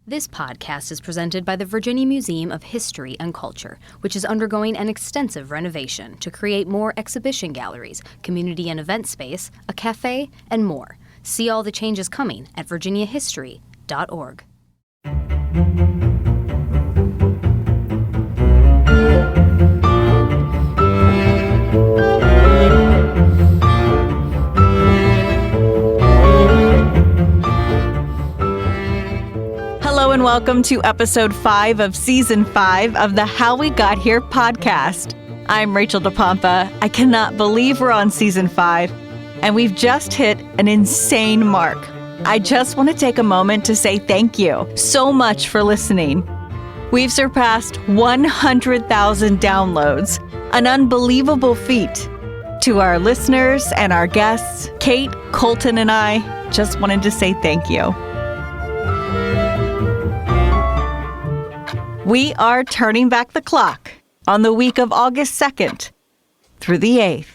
This podcast is presented by the Virginia Museum of History and Culture, which is undergoing an extensive renovation to create more exhibition galleries, community and event space, a cafe, and more. See all the changes coming at virginiahistory.org. Hello and welcome to episode 5 of season 5 of the How We Got Here podcast. I'm Rachel DePompa. I cannot believe we're on season 5, and we've just hit an insane mark. I just want to take a moment to say thank you so much for listening. We've surpassed 100,000 downloads, an unbelievable feat. To our listeners and our guests, Kate, Colton, and I just wanted to say thank you. We are turning back the clock on the week of August 2nd through the 8th.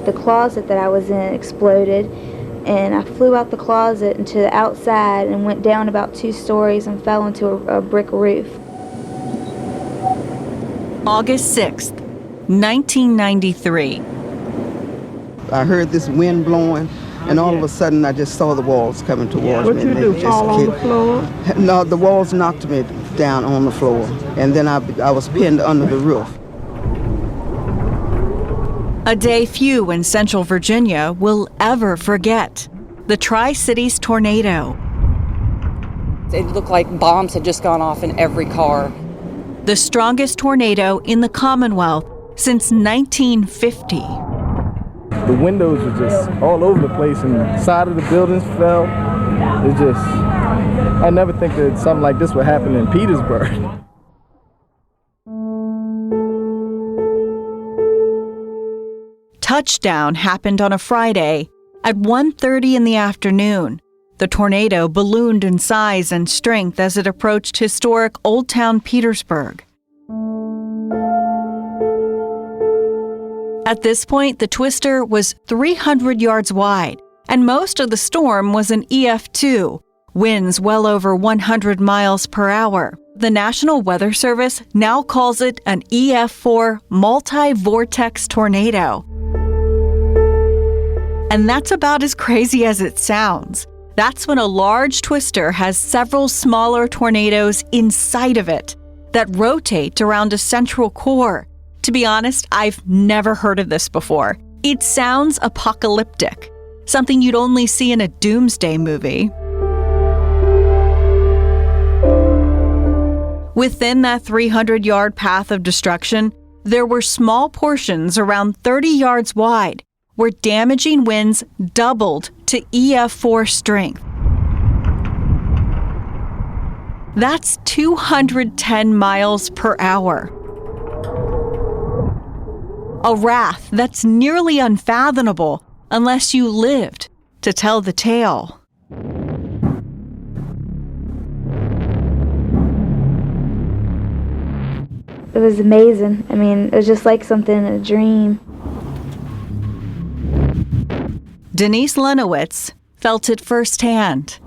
The closet that I was in exploded, and I flew out the closet into the outside and went down about 2 stories and fell into a brick roof. August 6th, 1993. I heard this wind blowing, and all of a sudden I just saw the walls coming towards me. What you do, fall on the floor? No, the walls knocked me down on the floor, and then I was pinned under the roof. A day few in Central Virginia will ever forget. The Tri-Cities tornado. It looked like bombs had just gone off in every car. The strongest tornado in the Commonwealth since 1950. The windows were just all over the place, and the side of the buildings fell. I never think that something like this would happen in Petersburg. Touchdown happened on a Friday at 1:30 in the afternoon. The tornado ballooned in size and strength as it approached historic Old Town Petersburg. At this point, the twister was 300 yards wide, and most of the storm was an EF2, winds well over 100 miles per hour. The National Weather Service now calls it an EF4 multi-vortex tornado. And that's about as crazy as it sounds. That's when a large twister has several smaller tornadoes inside of it that rotate around a central core. To be honest, I've never heard of this before. It sounds apocalyptic, something you'd only see in a doomsday movie. Within that 300-yard path of destruction, there were small portions around 30 yards wide where damaging winds doubled to EF4 strength. That's 210 miles per hour. A wrath that's nearly unfathomable unless you lived to tell the tale. It was amazing. I mean, it was just like something in a dream. Denise Lenowitz felt it firsthand.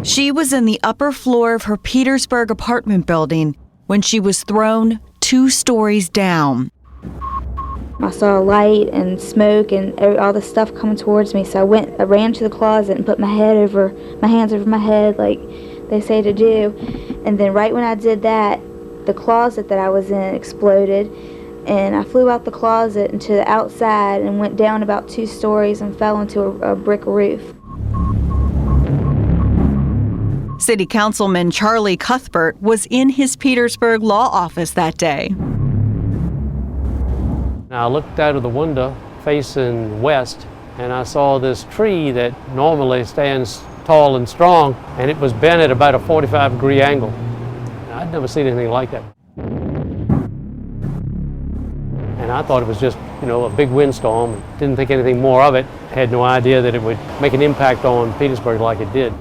She was in the upper floor of her Petersburg apartment building when she was thrown 2 stories down. I saw light and smoke and all the stuff coming towards me, so I ran to the closet and put my hands over my head like they say to do. And then right when I did that, the closet that I was in exploded, and I flew out the closet into the outside and went down about 2 stories and fell into a brick roof. City Councilman Charlie Cuthbert was in his Petersburg law office that day. I looked out of the window facing west, and I saw this tree that normally stands tall and strong, and it was bent at about a 45-degree angle. I'd never seen anything like that. And I thought it was just, a big windstorm. Didn't think anything more of it. Had no idea that it would make an impact on Petersburg like it did.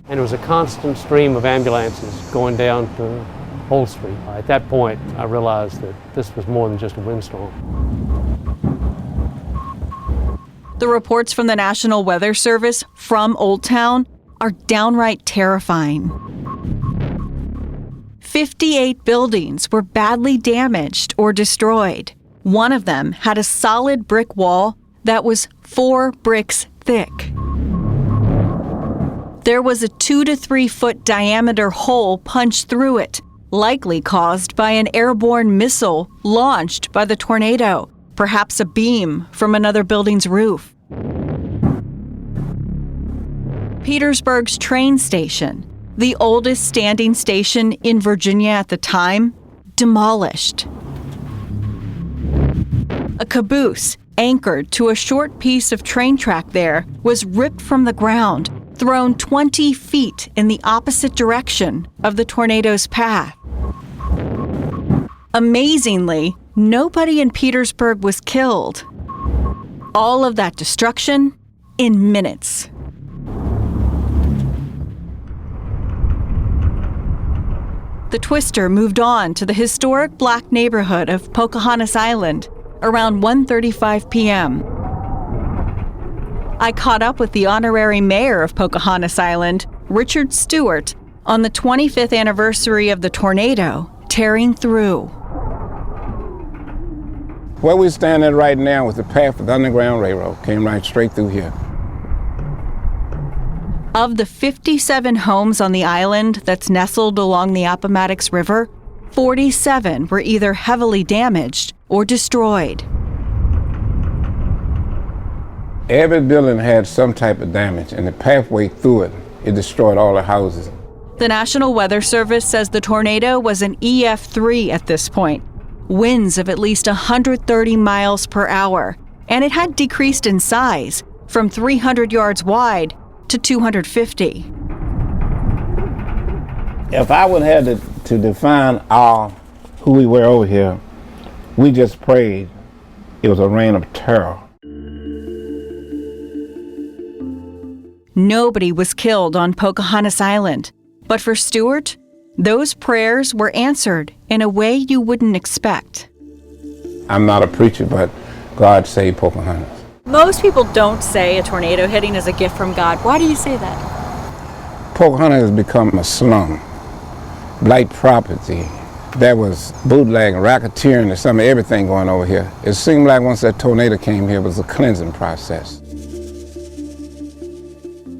And it was a constant stream of ambulances going down to upholstery. At that point, I realized that this was more than just a windstorm. The reports from the National Weather Service from Old Town are downright terrifying. 58 buildings were badly damaged or destroyed. One of them had a solid brick wall that was 4 bricks thick. There was a 2 to 3 foot diameter hole punched through it, likely caused by an airborne missile launched by the tornado, perhaps a beam from another building's roof. Petersburg's train station, the oldest standing station in Virginia at the time, demolished. A caboose anchored to a short piece of train track there was ripped from the ground, thrown 20 feet in the opposite direction of the tornado's path. Amazingly, nobody in Petersburg was killed. All of that destruction in minutes. The twister moved on to the historic black neighborhood of Pocahontas Island around 1:35 p.m. I caught up with the honorary mayor of Pocahontas Island, Richard Stewart, on the 25th anniversary of the tornado tearing through. Where we're standing right now was the path of the Underground Railroad, came right straight through here. Of the 57 homes on the island that's nestled along the Appomattox River, 47 were either heavily damaged or destroyed. Every building had some type of damage, and the pathway through it, it destroyed all the houses. The National Weather Service says the tornado was an EF3 at this point, winds of at least 130 miles per hour, and it had decreased in size from 300 yards wide to 250. If I would have had to define who we were over here, we just prayed. It was a reign of terror. Nobody was killed on Pocahontas Island, but for Stewart, those prayers were answered in a way you wouldn't expect. I'm not a preacher, but God saved Pocahontas. Most people don't say a tornado hitting is a gift from God. Why do you say that? Pocahontas has become a slum, blight property. There was bootlegging, racketeering, and some of everything going over here. It seemed like once that tornado came here, it was a cleansing process.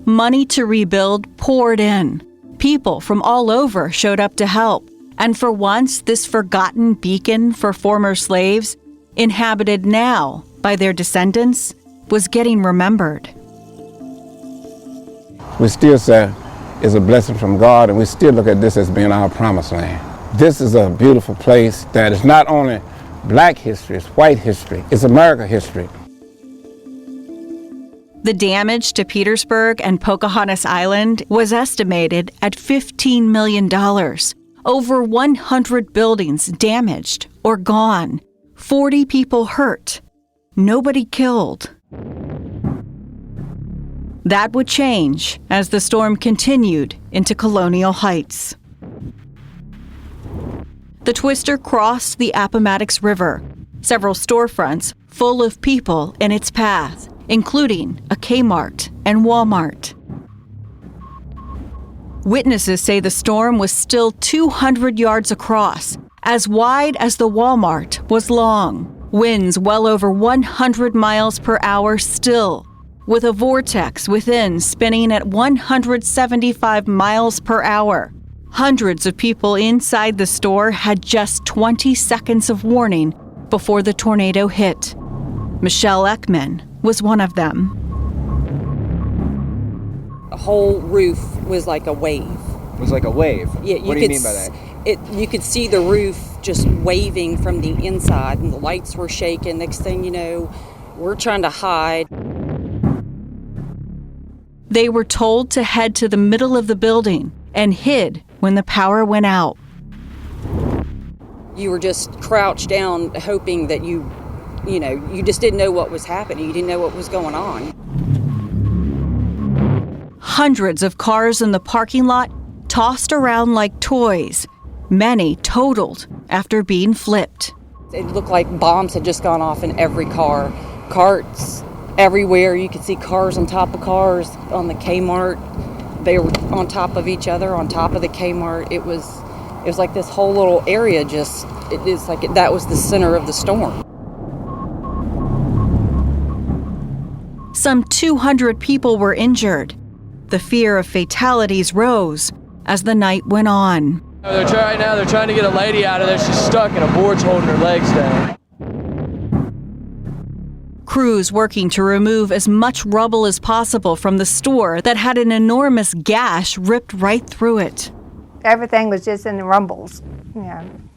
Money to rebuild poured in. People from all over showed up to help. And for once, this forgotten beacon for former slaves, inhabited now by their descendants, was getting remembered. We still say it's a blessing from God, and we still look at this as being our promised land. This is a beautiful place that is not only black history, it's white history, it's America history. The damage to Petersburg and Pocahontas Island was estimated at $15 million. Over 100 buildings damaged or gone. 40 people hurt. Nobody killed. That would change as the storm continued into Colonial Heights. The twister crossed the Appomattox River, several storefronts full of people in its path, including a Kmart and Walmart. Witnesses say the storm was still 200 yards across, as wide as the Walmart was long. Winds well over 100 miles per hour still, with a vortex within spinning at 175 miles per hour. Hundreds of people inside the store had just 20 seconds of warning before the tornado hit. Michelle Ekman was one of them. The whole roof was like a wave. It was like a wave? Yeah, what do you mean by that? You could see the roof just waving from the inside, and the lights were shaking. Next thing you know, we're trying to hide. They were told to head to the middle of the building and hid when the power went out. You were just crouched down hoping that you just didn't know what was happening. You didn't know what was going on. Hundreds of cars in the parking lot tossed around like toys. many totaled after being flipped. It looked like bombs had just gone off in every car. Carts everywhere. You could see cars on top of cars on the Kmart. They were on top of each other, on top of the Kmart. It was like this whole little area that was the center of the storm. Some 200 people were injured. The fear of fatalities rose as the night went on. Right now they're trying to get a lady out of there. She's stuck and a board's holding her legs down. Crews working to remove as much rubble as possible from the store that had an enormous gash ripped right through it. Everything was just in the rumbles, and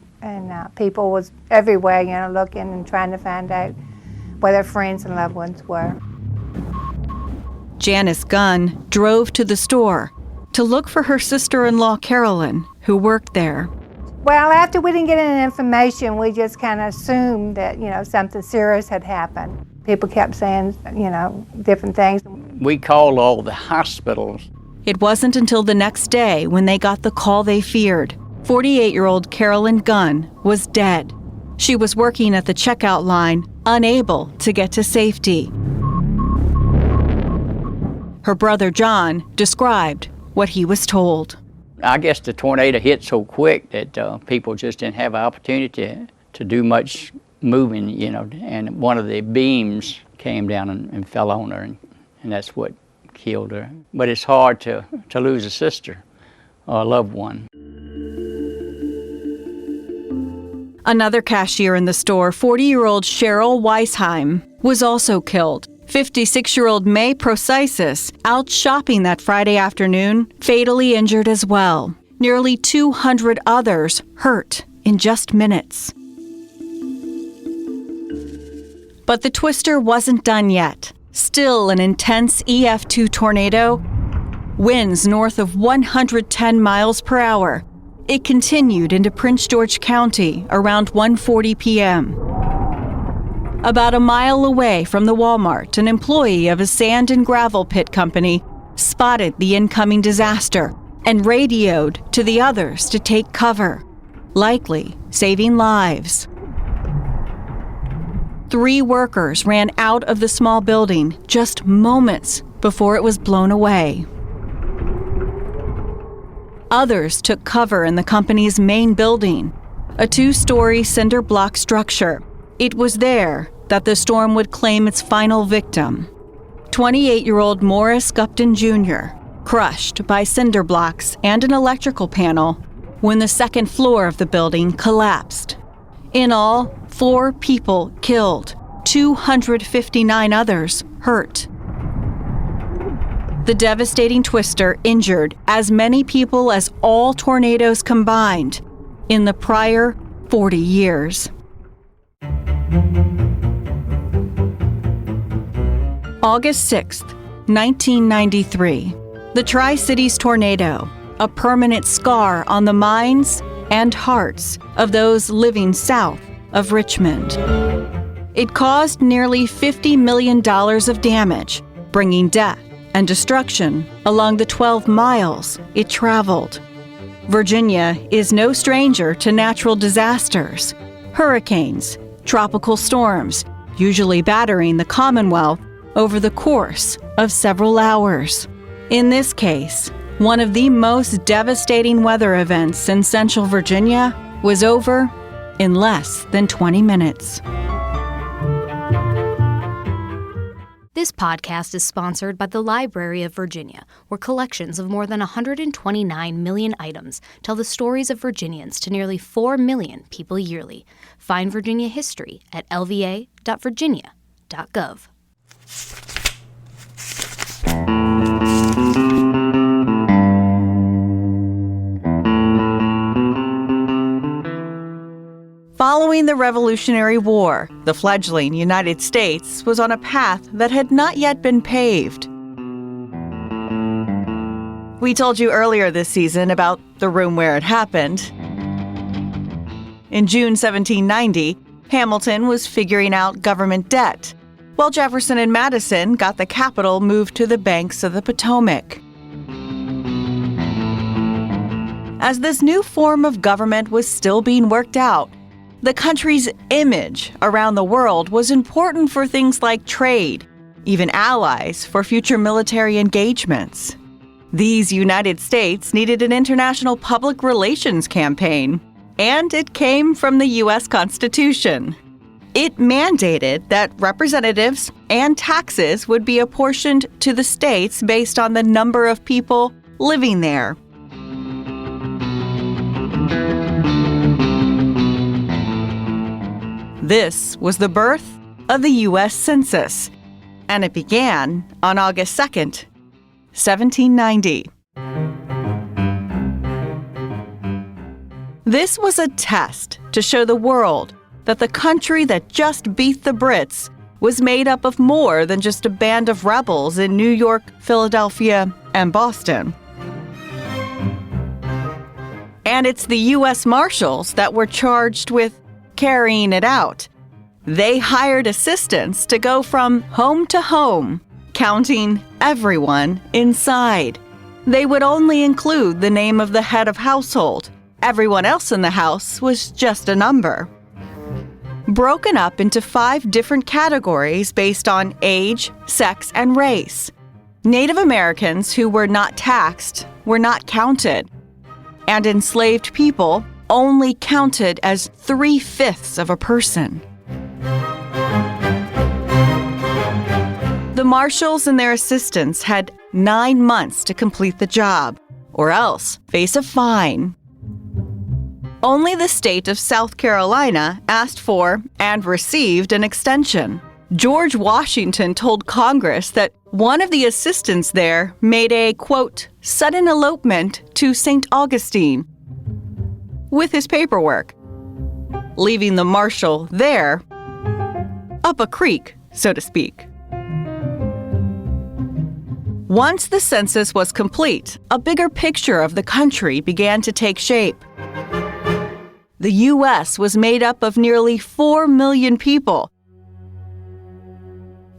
people was everywhere, looking and trying to find out where their friends and loved ones were. Janice Gunn drove to the store to look for her sister-in-law, Carolyn, who worked there. Well, after we didn't get any information, we just kind of assumed that, something serious had happened. People kept saying, different things. We called all the hospitals. It wasn't until the next day when they got the call they feared. 48-year-old Carolyn Gunn was dead. She was working at the checkout line, unable to get to safety. Her brother John described what he was told. I guess the tornado hit so quick that people just didn't have an opportunity to do much moving, and one of the beams came down and fell on her, and that's what killed her. But it's hard to lose a sister or a loved one. Another cashier in the store, 40-year-old Cheryl Weisheim, was also killed. 56-year-old May Prosisis, out shopping that Friday afternoon, fatally injured as well. Nearly 200 others hurt in just minutes. But the twister wasn't done yet. Still an intense EF2 tornado, winds north of 110 miles per hour. It continued into Prince George County around 1:40 p.m. About a mile away from the Walmart, an employee of a sand and gravel pit company spotted the incoming disaster and radioed to the others to take cover, likely saving lives. 3 workers ran out of the small building just moments before it was blown away. Others took cover in the company's main building, a 2-story cinder block structure. It was there that the storm would claim its final victim, 28-year-old Morris Gupton Jr., crushed by cinder blocks and an electrical panel when the second floor of the building collapsed. In all, 4 people killed, 259 others hurt. The devastating twister injured as many people as all tornadoes combined in the prior 40 years. August 6th, 1993. The Tri-Cities tornado, a permanent scar on the minds and hearts of those living south of Richmond. It caused nearly $50 million of damage, bringing death and destruction along the 12 miles it traveled. Virginia is no stranger to natural disasters, hurricanes, tropical storms, usually battering the Commonwealth over the course of several hours. In this case, one of the most devastating weather events in Central Virginia was over in less than 20 minutes. This podcast is sponsored by the Library of Virginia, where collections of more than 129 million items tell the stories of Virginians to nearly 4 million people yearly. Find Virginia history at lva.virginia.gov. Following the Revolutionary War, the fledgling United States was on a path that had not yet been paved. We told you earlier this season about the room where it happened. In June 1790, Hamilton was figuring out government debt, while Jefferson and Madison got the capital moved to the banks of the Potomac. as this new form of government was still being worked out, the country's image around the world was important for things like trade, even allies for future military engagements. These United States needed an international public relations campaign, and it came from the U.S. Constitution. It mandated that representatives and taxes would be apportioned to the states based on the number of people living there. This was the birth of the U.S. Census, and it began on August 2nd, 1790. This was a test to show the world that the country that just beat the Brits was made up of more than just a band of rebels in New York, Philadelphia, and Boston. And it's the U.S. Marshals that were charged with carrying it out. They hired assistants to go from home to home, counting everyone inside. They would only include the name of the head of household. Everyone else in the house was just a number. Broken up into 5 different categories based on age, sex, and race. Native Americans who were not taxed were not counted, and enslaved people only counted as 3/5 of a person. The marshals and their assistants had 9 months to complete the job, or else face a fine. Only the state of South Carolina asked for and received an extension. George Washington told Congress that one of the assistants there made a, quote, sudden elopement to St. Augustine with his paperwork, leaving the marshal there, up a creek, so to speak. Once the census was complete, a bigger picture of the country began to take shape. The U.S. was made up of nearly 4 million people.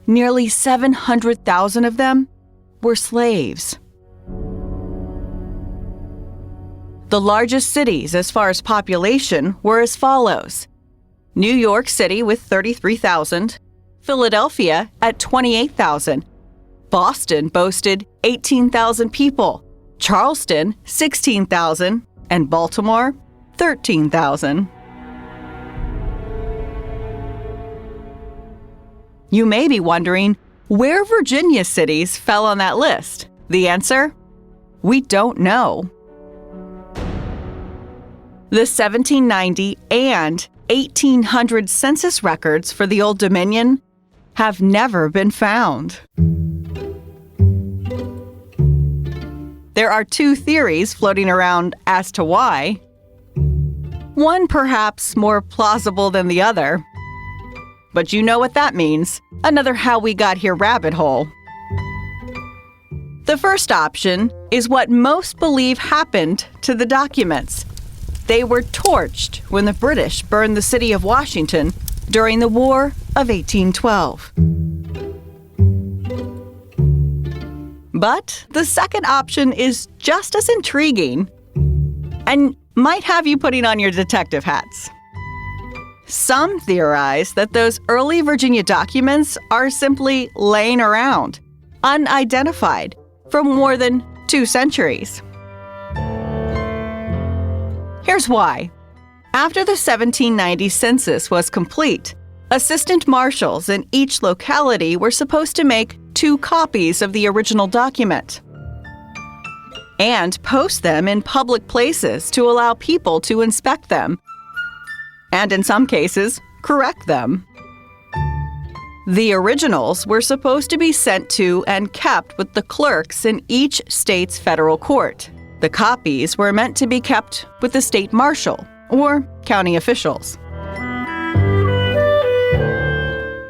Nearly 700,000 of them were slaves. The largest cities as far as population were as follows: New York City with 33,000, Philadelphia at 28,000, Boston boasted 18,000 people, Charleston 16,000, and Baltimore 13,000. You may be wondering where Virginia cities fell on that list. The answer? We don't know. The 1790 and 1800 census records for the Old Dominion have never been found. There are 2 theories floating around as to why. One perhaps more plausible than the other. But you know what that means. Another How We Got Here rabbit hole. The first option is what most believe happened to the documents. They were torched when the British burned the city of Washington during the War of 1812. But the second option is just as intriguing and might have you putting on your detective hats. Some theorize that those early Virginia documents are simply laying around, unidentified, for more than 2 centuries. Here's why. After the 1790 census was complete, assistant marshals in each locality were supposed to make 2 copies of the original document and post them in public places to allow people to inspect them, and in some cases, correct them. The originals were supposed to be sent to and kept with the clerks in each state's federal court. The copies were meant to be kept with the state marshal or county officials.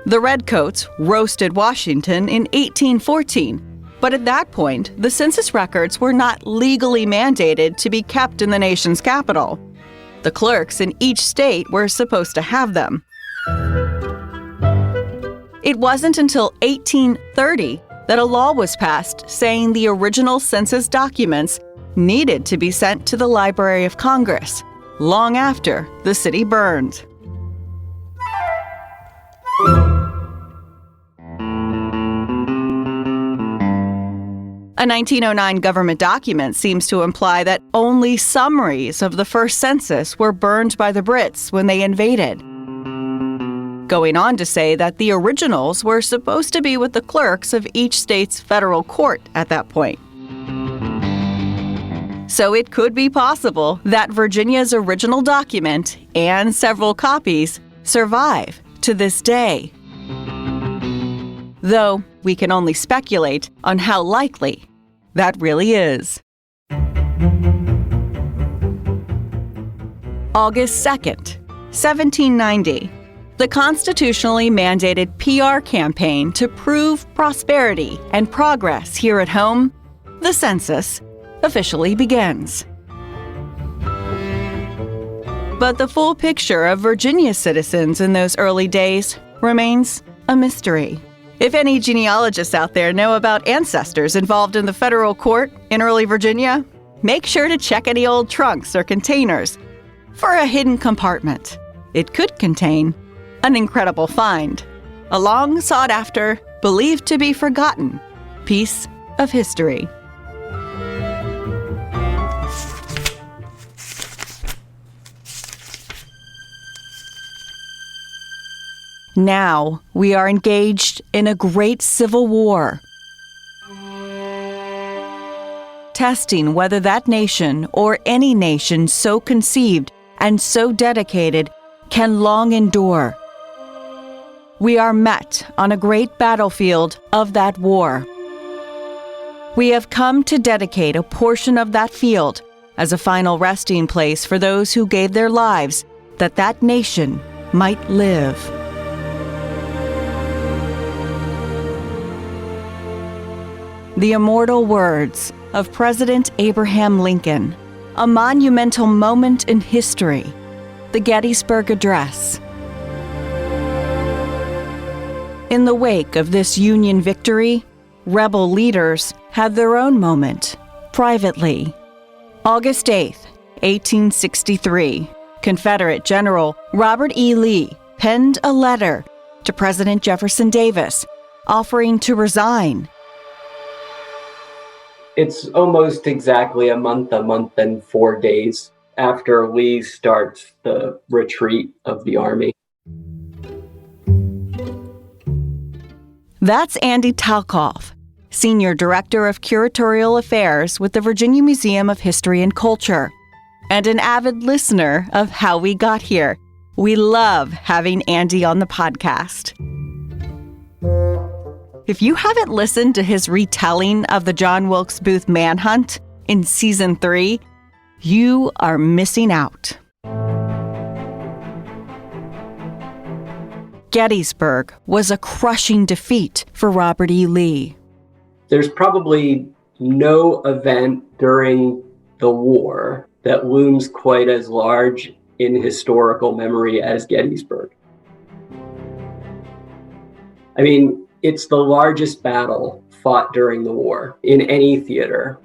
The Redcoats roasted Washington in 1814, but at that point, the census records were not legally mandated to be kept in the nation's capital. The clerks in each state were supposed to have them. It wasn't until 1830 that a law was passed saying the original census documents needed to be sent to the Library of Congress long after the city burned. A 1909 government document seems to imply that only summaries of the first census were burned by the Brits when they invaded, going on to say that the originals were supposed to be with the clerks of each state's federal court at that point. So it could be possible that Virginia's original document and several copies survive to this day. Though we can only speculate on how likely that really is. August 2nd, 1790. The constitutionally mandated PR campaign to prove prosperity and progress here at home, the census, officially begins. But the full picture of Virginia's citizens in those early days remains a mystery. If any genealogists out there know about ancestors involved in the federal court in early Virginia, make sure to check any old trunks or containers for a hidden compartment. It could contain an incredible find, a long sought after, believed to be forgotten piece of history. Now we are engaged in a great civil war, testing whether that nation or any nation so conceived and so dedicated can long endure. We are met on a great battlefield of that war. We have come to dedicate a portion of that field as a final resting place for those who gave their lives that that nation might live. The immortal words of President Abraham Lincoln, a monumental moment in history, the Gettysburg Address. In the wake of this Union victory, rebel leaders had their own moment, privately. August 8th, 1863, Confederate General Robert E. Lee penned a letter to President Jefferson Davis offering to resign. It's almost exactly a month and 4 days after Lee starts the retreat of the Army. That's Andy Talkoff, Senior Director of Curatorial Affairs with the Virginia Museum of History and Culture, and an avid listener of How We Got Here. We love having Andy on the podcast. If you haven't listened to his retelling of the John Wilkes Booth manhunt in Season 3, you are missing out. Gettysburg was a crushing defeat for Robert E. Lee. There's probably no event during the war that looms quite as large in historical memory as Gettysburg. I mean, it's the largest battle fought during the war in any theater.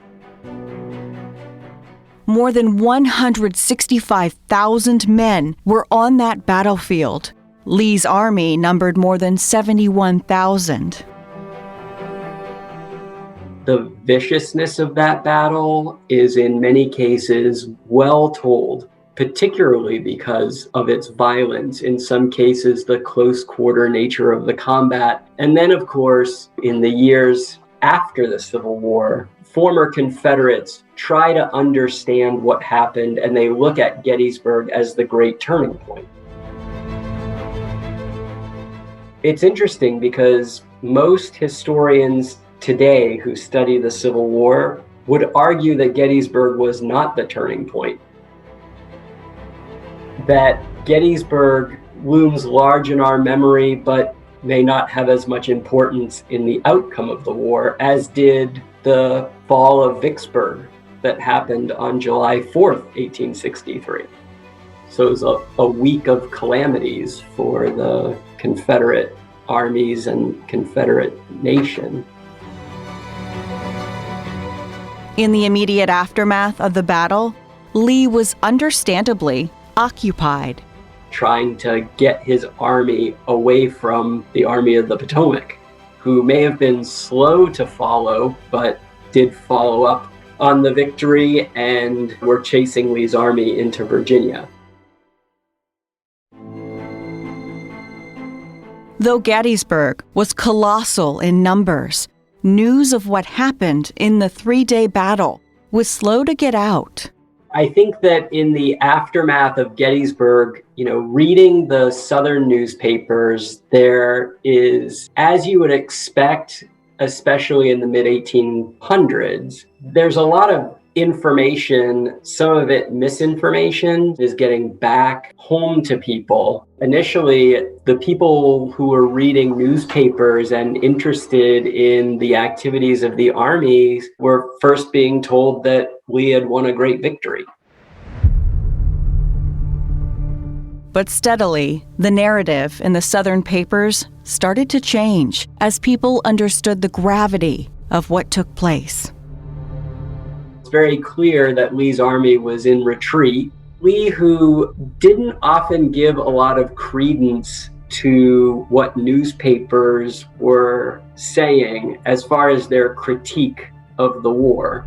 More than 165,000 men were on that battlefield. Lee's army numbered more than 71,000. The viciousness of that battle is in many cases well told, particularly because of its violence, in some cases the close quarter nature of the combat. And then, of course, in the years after the Civil War, former Confederates try to understand what happened, and they look at Gettysburg as the great turning point. It's interesting because most historians today who study the Civil War would argue that Gettysburg was not the turning point. That Gettysburg looms large in our memory, but may not have as much importance in the outcome of the war as did the fall of Vicksburg that happened on July 4th, 1863. So it was a week of calamities for the Confederate armies and Confederate nation. In the immediate aftermath of the battle, Lee was understandably occupied. Trying to get his army away from the Army of the Potomac, who may have been slow to follow, but did follow up on the victory and were chasing Lee's army into Virginia. Though Gettysburg was colossal in numbers, news of what happened in the 3-day battle was slow to get out. I think that in the aftermath of Gettysburg, reading the Southern newspapers, there is, as you would expect, especially in the mid-1800s, there's a lot of information, some of it misinformation, is getting back home to people. Initially, the people who were reading newspapers and interested in the activities of the armies were first being told that Lee had won a great victory. But steadily, the narrative in the Southern papers started to change as people understood the gravity of what took place. It's very clear that Lee's army was in retreat. Lee, who didn't often give a lot of credence to what newspapers were saying as far as their critique of the war.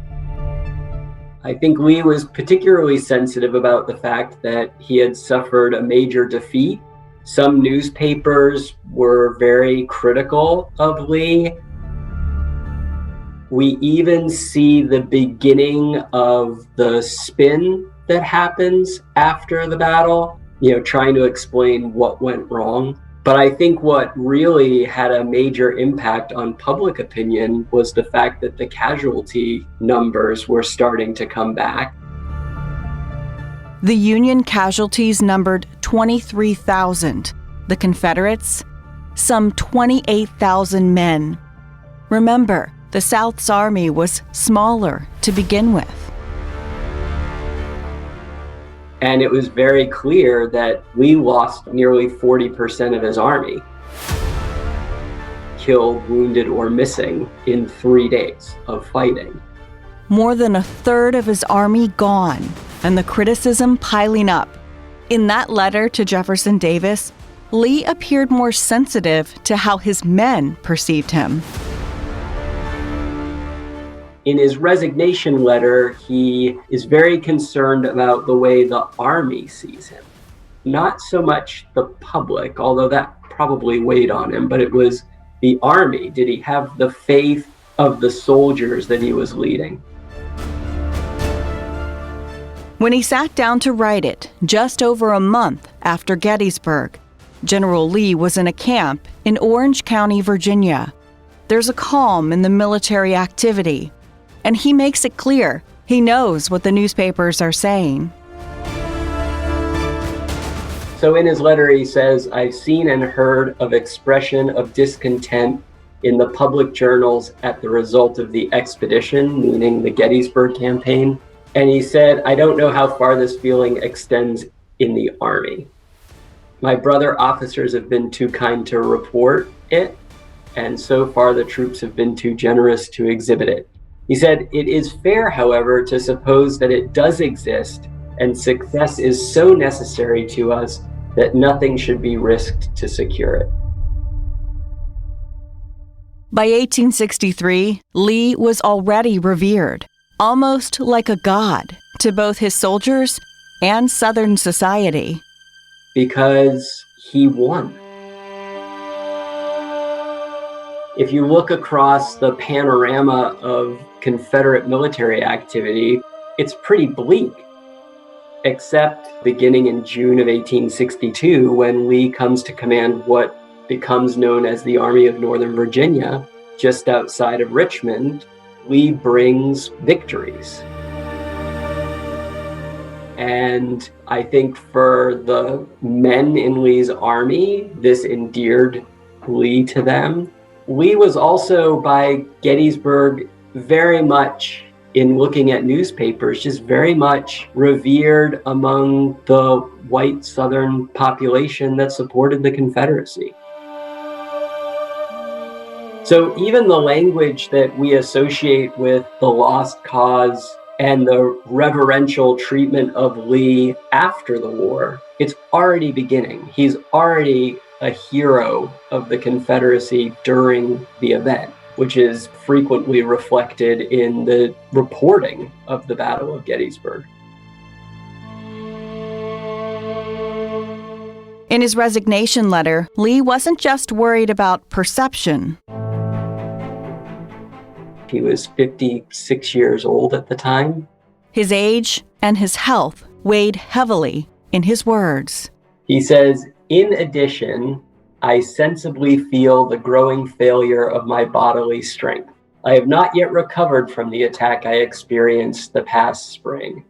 I think Lee was particularly sensitive about the fact that he had suffered a major defeat. Some newspapers were very critical of Lee. We even see the beginning of the spin that happens after the battle, trying to explain what went wrong. But I think what really had a major impact on public opinion was the fact that the casualty numbers were starting to come back. The Union casualties numbered 23,000. The Confederates, some 28,000 men. Remember, the South's army was smaller to begin with. And it was very clear that Lee lost nearly 40% of his army, killed, wounded, or missing in 3 days of fighting. More than a third of his army gone, and the criticism piling up. In that letter to Jefferson Davis, Lee appeared more sensitive to how his men perceived him. In his resignation letter, he is very concerned about the way the army sees him. Not so much the public, although that probably weighed on him, but it was the army. Did he have the faith of the soldiers that he was leading? When he sat down to write it, just over a month after Gettysburg, General Lee was in a camp in Orange County, Virginia. There's a calm in the military activity, and he makes it clear he knows what the newspapers are saying. So in his letter, he says, "I've seen and heard of expression of discontent in the public journals at the result of the expedition," meaning the Gettysburg campaign. And he said, "I don't know how far this feeling extends in the army. My brother officers have been too kind to report it, and so far the troops have been too generous to exhibit it." He said, "It is fair, however, to suppose that it does exist, and success is so necessary to us that nothing should be risked to secure it." By 1863, Lee was already revered, almost like a god, to both his soldiers and Southern society. Because he won. If you look across the panorama of Confederate military activity, it's pretty bleak, except beginning in June of 1862, when Lee comes to command what becomes known as the Army of Northern Virginia, just outside of Richmond. Lee brings victories. And I think for the men in Lee's army, this endeared Lee to them. Lee was also, by Gettysburg, very much, in looking at newspapers, just very much revered among the white Southern population that supported the Confederacy. So even the language that we associate with the lost cause and the reverential treatment of Lee after the war, it's already beginning. He's already a hero of the Confederacy during the event, which is frequently reflected in the reporting of the Battle of Gettysburg. In his resignation letter, Lee wasn't just worried about perception. He was 56 years old at the time. His age and his health weighed heavily in his words. He says, "In addition, I sensibly feel the growing failure of my bodily strength. I have not yet recovered from the attack I experienced the past spring.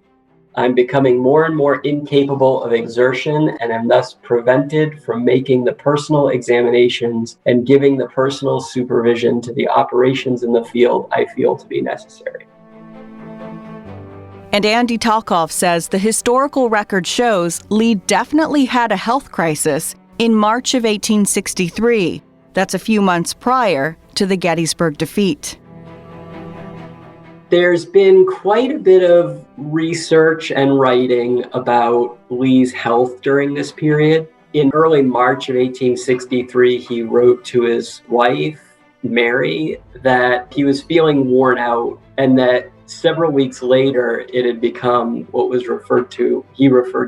I'm becoming more and more incapable of exertion and am thus prevented from making the personal examinations and giving the personal supervision to the operations in the field I feel to be necessary." And Andy Talkoff says the historical record shows Lee definitely had a health crisis in March of 1863. That's a few months prior to the Gettysburg defeat. There's been quite a bit of research and writing about Lee's health during this period. In early March of 1863, he wrote to his wife, Mary, that he was feeling worn out and that several weeks later it had become what was he referred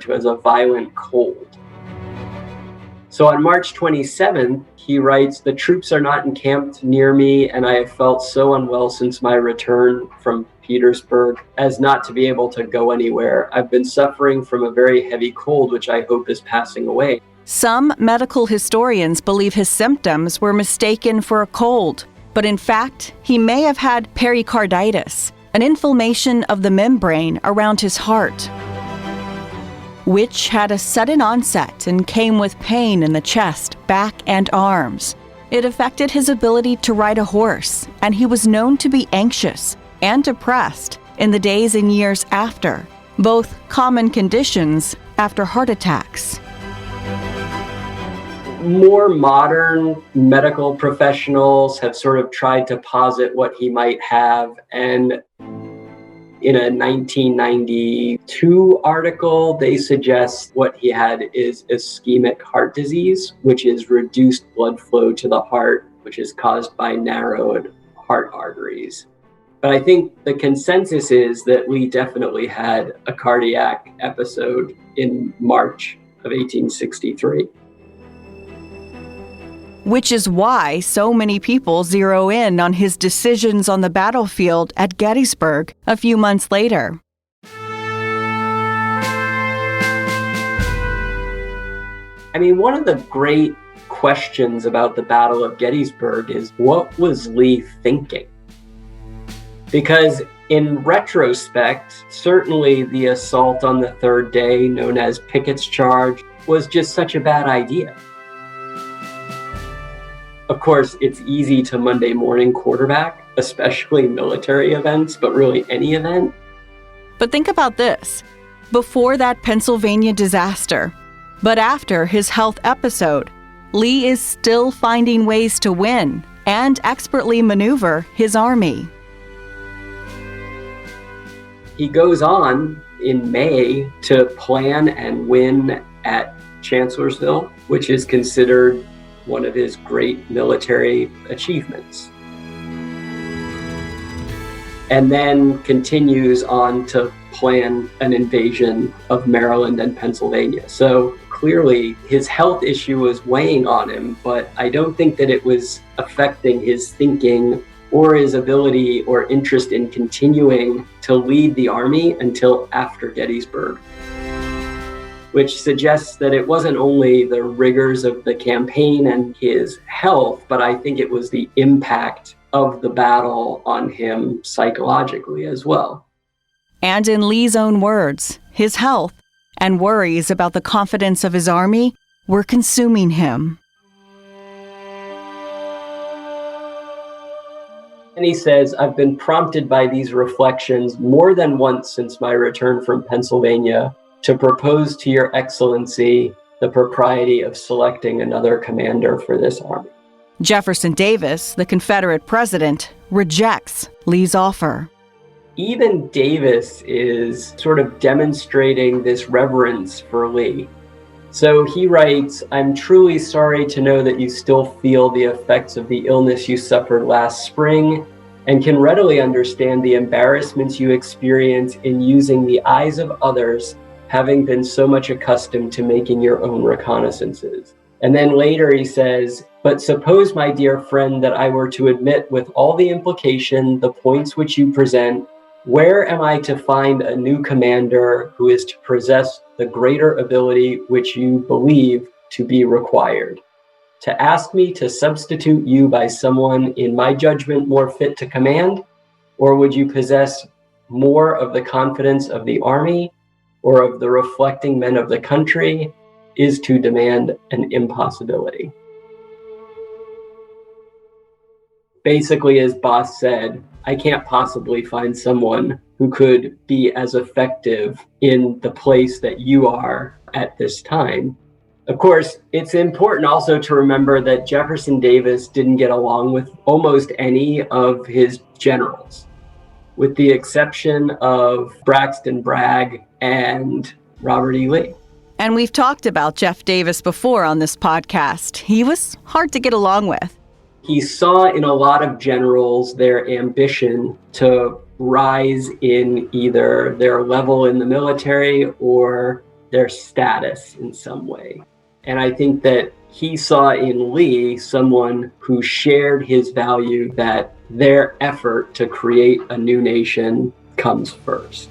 to as a violent cold. So on March 27th, he writes, "The troops are not encamped near me, and I have felt so unwell since my return from Petersburg as not to be able to go anywhere. I've been suffering from a very heavy cold, which I hope is passing away." Some medical historians believe his symptoms were mistaken for a cold, but in fact, he may have had pericarditis, an inflammation of the membrane around his heart, which had a sudden onset and came with pain in the chest, back, and arms. It affected his ability to ride a horse, and he was known to be anxious and depressed in the days and years after, both common conditions after heart attacks. More modern medical professionals have sort of tried to posit what he might have, and in a 1992 article, they suggest what he had is ischemic heart disease, which is reduced blood flow to the heart, which is caused by narrowed heart arteries. But I think the consensus is that Lee definitely had a cardiac episode in March of 1863. Which is why so many people zero in on his decisions on the battlefield at Gettysburg a few months later. I mean, one of the great questions about the Battle of Gettysburg is, what was Lee thinking? Because in retrospect, certainly the assault on the third day, known as Pickett's Charge, was just such a bad idea. Of course, it's easy to Monday morning quarterback, especially military events, but really any event. But think about this. Before that Pennsylvania disaster, but after his health episode, Lee is still finding ways to win and expertly maneuver his army. He goes on in May to plan and win at Chancellorsville, which is considered one of his great military achievements. And then continues on to plan an invasion of Maryland and Pennsylvania. So clearly his health issue was weighing on him, but I don't think that it was affecting his thinking or his ability or interest in continuing to lead the army until after Gettysburg, which suggests that it wasn't only the rigors of the campaign and his health, but I think it was the impact of the battle on him psychologically as well. And in Lee's own words, his health and worries about the confidence of his army were consuming him. And he says, "I've been prompted by these reflections more than once since my return from Pennsylvania to propose to Your Excellency the propriety of selecting another commander for this army." Jefferson Davis, the Confederate president, rejects Lee's offer. Even Davis is sort of demonstrating this reverence for Lee. So he writes, "I'm truly sorry to know that you still feel the effects of the illness you suffered last spring and can readily understand the embarrassments you experience in using the eyes of others, having been so much accustomed to making your own reconnaissances." And then later he says, "But suppose, my dear friend, that I were to admit with all the implication, the points which you present, where am I to find a new commander who is to possess the greater ability which you believe to be required? To ask me to substitute you by someone in my judgment more fit to command? Or would you possess more of the confidence of the army or of the reflecting men of the country is to demand an impossibility." Basically, as Boss said, I can't possibly find someone who could be as effective in the place that you are at this time. Of course, it's important also to remember that Jefferson Davis didn't get along with almost any of his generals, with the exception of Braxton Bragg and Robert E. Lee. And we've talked about Jeff Davis before on this podcast. He was hard to get along with. He saw in a lot of generals their ambition to rise in either their level in the military or their status in some way. And I think that he saw in Lee someone who shared his value that their effort to create a new nation comes first.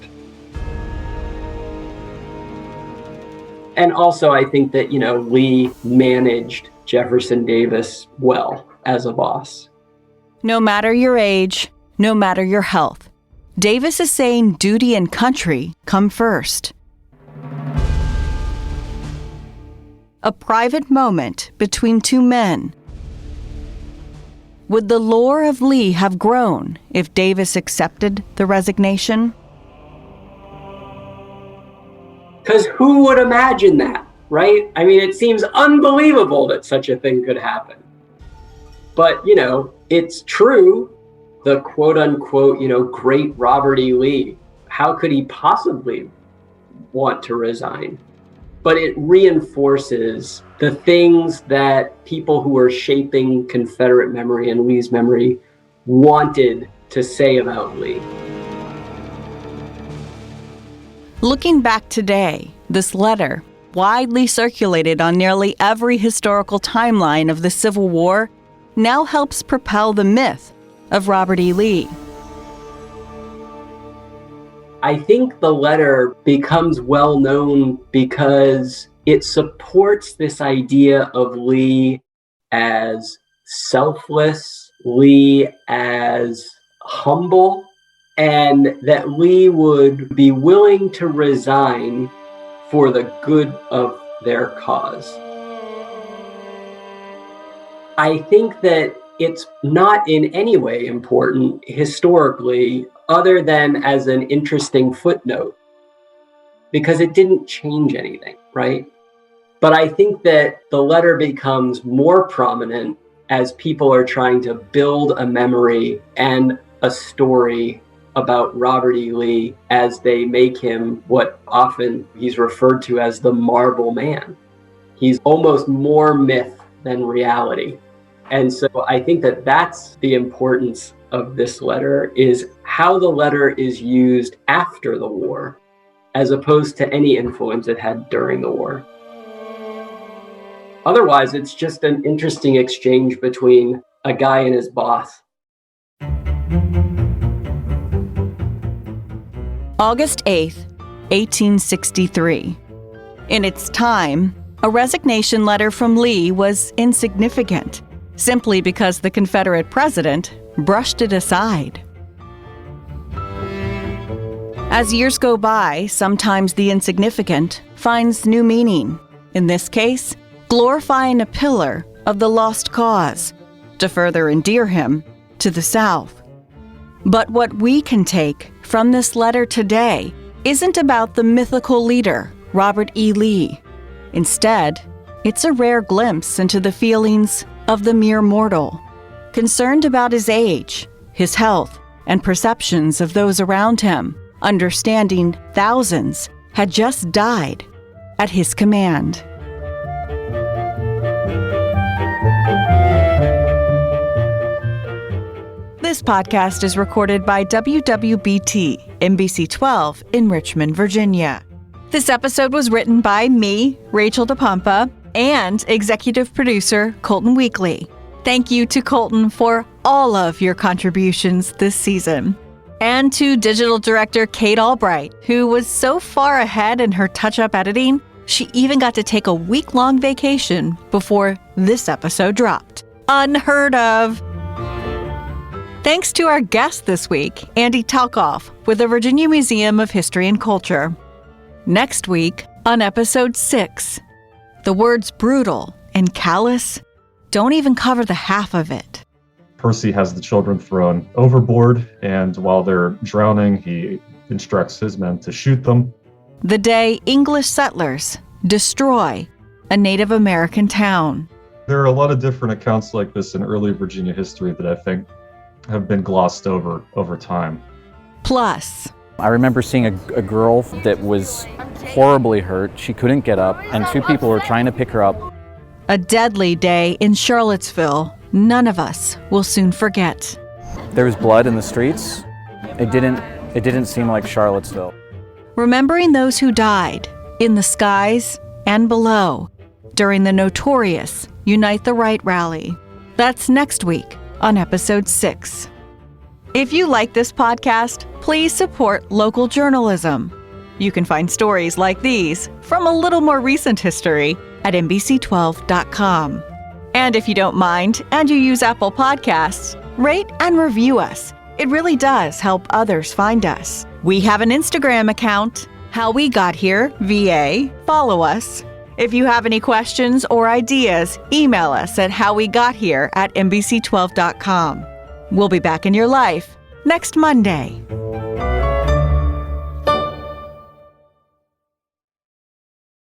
And also, I think that, Lee managed Jefferson Davis well as a boss. No matter your age, no matter your health, Davis is saying duty and country come first. A private moment between two men. Would the lore of Lee have grown if Davis accepted the resignation? Because who would imagine that, right? I mean, it seems unbelievable that such a thing could happen. But, it's true. The quote unquote, great Robert E. Lee, how could he possibly want to resign? But it reinforces the things that people who are shaping Confederate memory and Lee's memory wanted to say about Lee. Looking back today, this letter, widely circulated on nearly every historical timeline of the Civil War, now helps propel the myth of Robert E. Lee. I think the letter becomes well known because it supports this idea of Lee as selfless, Lee as humble, and that Lee would be willing to resign for the good of their cause. I think that it's not in any way important historically, other than as an interesting footnote, because it didn't change anything, right? But I think that the letter becomes more prominent as people are trying to build a memory and a story about Robert E. Lee as they make him what often he's referred to as the Marble Man. He's almost more myth than reality. And so I think that that's the importance of this letter, is how the letter is used after the war, as opposed to any influence it had during the war. Otherwise, it's just an interesting exchange between a guy and his boss. August 8th, 1863. In its time, a resignation letter from Lee was insignificant, simply because the Confederate president brushed it aside. As years go by, sometimes the insignificant finds new meaning. In this case, glorifying a pillar of the lost cause to further endear him to the South. But what we can take from this letter today isn't about the mythical leader, Robert E. Lee. Instead, it's a rare glimpse into the feelings of the mere mortal, concerned about his age, his health, and perceptions of those around him, understanding thousands had just died at his command. This podcast is recorded by WWBT, NBC 12 in Richmond, Virginia. This episode was written by me, Rachel DePompa, and executive producer Colton Weekly. Thank you to Colton for all of your contributions this season. And to digital director Kate Albright, who was so far ahead in her touch-up editing, she even got to take a week-long vacation before this episode dropped. Unheard of! Thanks to our guest this week, Andy Talkoff with the Virginia Museum of History and Culture. Next week, on episode 6, the words brutal and callous don't even cover the half of it. Percy has the children thrown overboard, and while they're drowning, he instructs his men to shoot them. The day English settlers destroy a Native American town. There are a lot of different accounts like this in early Virginia history that I think have been glossed over time. Plus, I remember seeing a girl that was horribly hurt. She couldn't get up, and 2 people were trying to pick her up. a deadly day in Charlottesville none of us will soon forget. There was blood in the streets. It didn't seem like Charlottesville. Remembering those who died in the skies and below during the notorious Unite the Right rally. That's next week on episode 6. If you like this podcast, please support local journalism. You can find stories like these from a little more recent history at NBC12.com. And if you don't mind and you use Apple Podcasts, rate and review us. It really does help others find us. We have an Instagram account, How We Got Here, VA. Follow us. If you have any questions or ideas, email us at howwegothere@NBC12.com. We'll be back in your life next Monday.